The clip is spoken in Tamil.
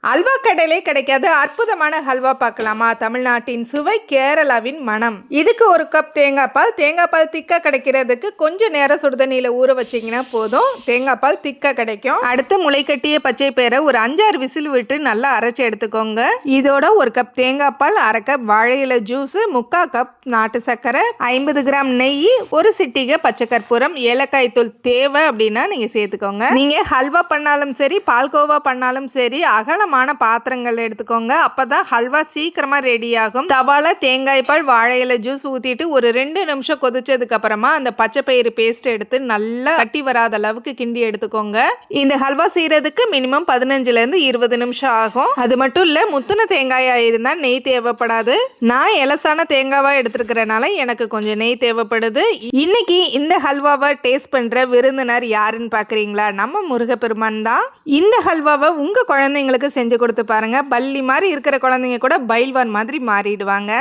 அல்வா கடையிலே கிடைக்காத அற்புதமான ஹல்வா பார்க்கலாமா? தமிழ்நாட்டின் சுவை, கேரளாவின் மனம். இதுக்கு ஒரு கப் தேங்காய் பால் திக்கா கிடைக்கிறதுக்கு கொஞ்சம் நேரம் சுடுதண்ணியில் ஊற வச்சிங்கன்னா போதும். தேங்காய் பால் திக்கா கிடைக்கும். அடுத்து முளைக்கட்டிய பச்சை பயிரை ஒரு 5-6 விசில் விட்டு நல்லா அரைச்சி எடுத்துக்கோங்க. இதோட ஒரு கப் தேங்காய் பால், 1/2 கப் வாழை இலை ஜூஸ், 3/4 கப் நாட்டு சர்க்கரை, 50 கிராம் நெய், ஒரு சிட்டிகை பச்சை கற்பூரம், ஏலக்காய் தூள் தேவை அப்படின்னா நீங்க சேர்த்துக்கோங்க. நீங்க ஹல்வா பண்ணாலும் சரி, பால்கோவா பண்ணாலும் சரி, அகலமான பாத்திரங்கள் எடுத்துக்கோங்க. அப்பதான் ஹல்வா சீக்கிரமா ரெடி ஆகும். தவால தேங்காய் பால், வாழை இலை ஜூஸ் ஊத்திட்டு ஒரு 2 நிமிஷம் கொதிச்சதுக்கு அப்புறமா அந்த பச்சை பயிறு பேஸ்ட் எடுத்து நல்லா கட்டி வராத அளவுக்கு கிண்டி எடுத்துக்கோங்க. இந்த ஹல்வா செய்யறதுக்கு மினிமம் 15 இருந்து 20 நிமிஷம் ஆகும். அது மட்டும் இல்ல, முத்துன தேங்காயா இருந்தா நெய் தேவைப்படாது. நான் எலசான தேங்காவா எடுத்துருக்கிறனால எனக்கு கொஞ்சம் நெய் தேவைப்படுது. இன்னைக்கு இந்த ஹல்வாவை டேஸ்ட் பண்ற விருந்தினர் யாருன்னு பாக்குறீங்களா? நம்ம முருகப்பெருமான் தான். இந்த ஹல்வாவை உங்க குழந்தைங்களுக்கு செஞ்சு கொடுத்து பாருங்க. பள்ளி மாதிரி இருக்கிற குழந்தைங்க கூட பைல்வான் மாதிரி மாறிடுவாங்க.